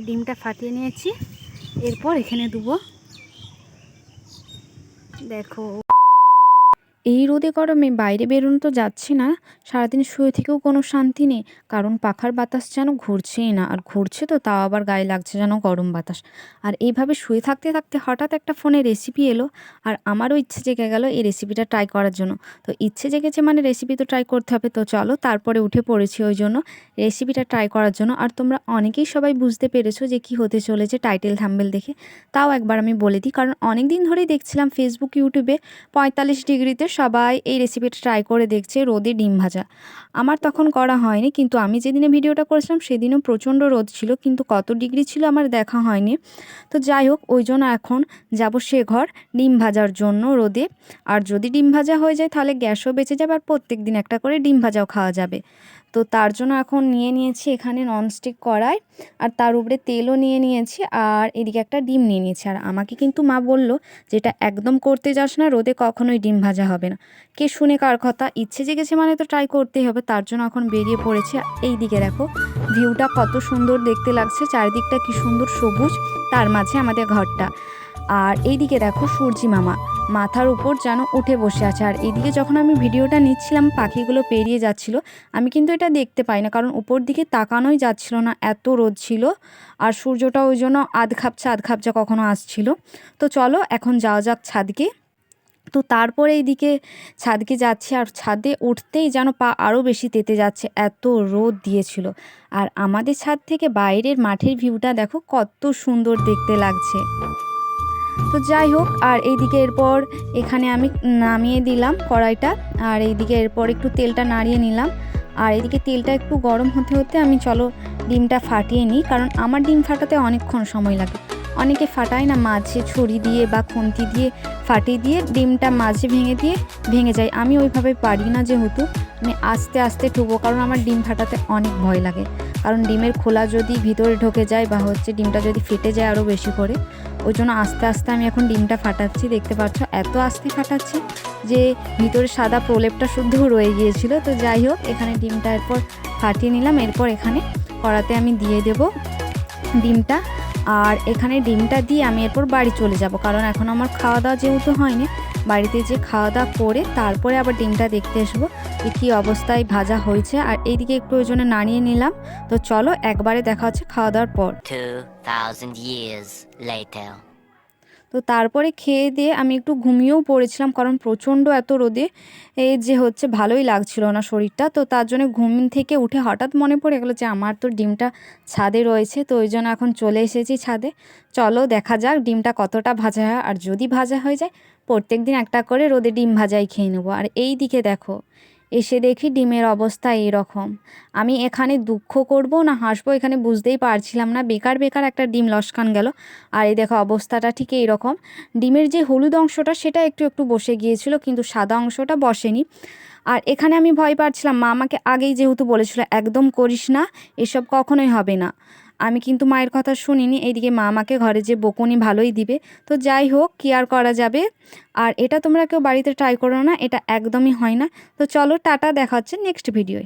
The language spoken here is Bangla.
ডিমটা ফাটিয়ে নিয়েছি, এরপর এখানে দেবো। দেখো এই রোদে গরমে বাইরে বেরোনো তো যাচ্ছে না, সারাদিন শুয়ে থেকেও কোনো শান্তি নেই, কারণ পাখার বাতাস যেন ঘুরছেই না, আর ঘুরছে তো তাও আবার গায়ে লাগছে যেন গরম বাতাস। আর এইভাবে শুয়ে থাকতে থাকতে হঠাৎ একটা ফোনে রেসিপি এলো, আর আমারও ইচ্ছে জেগে গেল এই রেসিপিটা ট্রাই করার জন্য। তো ইচ্ছে জেগেছে মানে রেসিপি তো ট্রাই করতে হবে, তো চলো তারপরে উঠে পড়েছি ওই জন্য রেসিপিটা ট্রাই করার জন্য। আর তোমরা অনেকেই সবাই বুঝতে পেরেছো যে কি হতে চলেছে টাইটেল থাম্বনেল দেখে, তাও একবার আমি বলে দিই, কারণ অনেক দিন ধরেই দেখছিলাম ফেসবুক ইউটিউবে 45 ডিগ্রিতে সবাই এই রেসিপিটা ট্রাই করে দেখছে, রোদে ডিম ভাজা। আমার তখন করা হয়নি, কিন্তু আমি যেদিনে ভিডিওটা করেছিলাম সেদিনও প্রচণ্ড রোদ ছিল, কিন্তু কত ডিগ্রি ছিল আমার দেখা হয়নি। তো যাই হোক, ওই জন্য এখন যাব সে ঘর ডিম ভাজার জন্য রোদে। আর যদি ডিম ভাজা হয়ে যায় তাহলে গ্যাসও বেঁচে যাবে, আর প্রত্যেক দিন একটা করে ডিম ভাজাও খাওয়া যাবে। তো তার জন্য এখন নিয়ে নিয়েছি এখানে ননস্টিক কড়াই, আর তার উপরে তেলও নিয়ে নিয়েছি, আর এদিকে একটা ডিম নিয়ে নিয়েছি। আর আমাকে কিন্তু মা বলল যেটা একদম করতে যাস না, রোদে কখনোই ডিম ভাজা হবে না। কে শুনে কার কথা, ইচ্ছে জেগেছে মানে তো ট্রাই করতেই হবে, তার জন্য এখন বেরিয়ে পড়েছি। এই দিকে দেখো ভিউটা কত সুন্দর দেখতে লাগছে, চারিদিকটা কি সুন্দর সবুজ, তার মাঝে আমাদের ঘরটা। আর এইদিকে দেখো সূর্যি মামা মাথার উপর যেন উঠে বসে আছে। আর এইদিকে যখন আমি ভিডিওটা নিচ্ছিলাম পাখিগুলো পেরিয়ে যাচ্ছিল, আমি কিন্তু এটা দেখতে পাই না, কারণ উপর দিকে তাকানোই যাচ্ছিল না, এত রোদ ছিল। আর সূর্যটা ওই জন্য আধ খাপচা কখনো আসছিল। তো চলো এখন যাওয়া যাক ছাদকে। তো তারপরে এইদিকে ছাদকে যাচ্ছি, আর ছাদে উঠতেই যেন পা আরও বেশি তেতে যাচ্ছে, এত রোদ দিয়েছিল। আর আমাদের ছাদ থেকে বাইরের মাঠের ভিউটা দেখো কত সুন্দর দেখতে লাগছে। তো যাই হোক, আর এইদিকে এরপর এখানে আমি নামিয়ে দিলাম কড়াইটা, আর এইদিকে এরপর একটু তেলটা নাড়িয়ে নিলাম। আর এদিকে তেলটা একটু গরম হতে হতে আমি চলো ডিমটা ফাটিয়ে নিই, কারণ আমার ডিম ফাটাতে অনেকক্ষণ সময় লাগে। অনেকে ফাটায় না মাঝে ছুরি দিয়ে বা খুন্তি দিয়ে ফাটিয়ে দিয়ে ডিমটা মাঝে ভেঙে যায়, আমি ওইভাবে পারি না, যেহেতু আমি আস্তে আস্তে ঠুকবো, কারণ আমার ডিম ফাটাতে অনেক ভয় লাগে। কারণ ডিমের খোলা যদি ভিতরে ঢোকে যায় বা ডিমটা যদি ফেটে যায় আরও বেশি করে, ওই জন্য আস্তে আস্তে আমি এখন ডিমটা ফাটাচ্ছি। দেখতে পাচ্ছ এত আস্তে ফাটাচ্ছি যে ভিতরে সাদা প্রলেপটা শুদ্ধও রয়ে গিয়েছিল। তো যাই হোক, এখানে ডিমটা এরপর ফাটিয়ে নিলাম, এরপর এখানে কড়াতে আমি দিয়ে দেব ডিমটা। আর এখানে ডিমটা দিয়ে আমি এরপর বাড়ি চলে যাব, কারণ এখন আমার খাওয়া দাওয়া যেহেতু হয়নি, বাড়িতে যে খাওয়া দাওয়া করে তারপরে আবার ডিমটা দেখতে আসবো যে কী অবস্থায় ভাজা হয়েছে। আর এইদিকে একটু ওই জন্য নাড়িয়ে নিলাম। তো চলো একবারে দেখা হচ্ছে খাওয়া দাওয়ার পর। 2000 years later. তো তারপরে খেয়ে দিয়ে আমি একটু ঘুমিয়েও পড়েছিলাম, কারণ প্রচণ্ড এত রোদে এই যে ভালোই লাগছিল না শরীরটা। তো তার জন্য ঘুম থেকে উঠে হঠাৎ মনে পড়ে গেলো যে আমার তো ডিমটা ছাদে রয়েছে, তো ওই জন্য এখন চলে এসেছি ছাদে। চলো দেখা যাক ডিমটা কতটা ভাজা হয়, আর যদি ভাজা হয়ে যায় প্রত্যেক দিন একটা করে রোদে ডিম ভাজাই খেয়ে নেবো। আর এই দিকে দেখো এসে দেখি ডিমের অবস্থা এইরকম। আমি এখানে দুঃখ করব না হাসবো এখানে বুঝতেই পারছিলাম না, বেকার একটা ডিম লস্কান গেল। আর এই দেখো অবস্থাটা ঠিক এইরকম। ডিমের যে হলুদ অংশটা সেটা একটু একটু বসে গিয়েছিল, কিন্তু সাদা অংশটা বসেনি। আর এখানে আমি ভয় পাচ্ছিলাম, মা আমাকে আগেই যেহেতু বলেছিল একদম করিস না, এসব কখনোই হবে না। আমি কিন্তু মায়ের কথা শুনিনি, এইদিকে মা আমাকে ঘরে যে বকুনি ভালোই দিবে। তো যাই হোক, কি আর করা যাবে। আর এটা তোমরা কেউ বাড়িতে ট্রাই করো না, এটা একদমই হয় না। তো চলো টাটা, দেখা হচ্ছে নেক্সট ভিডিওয়।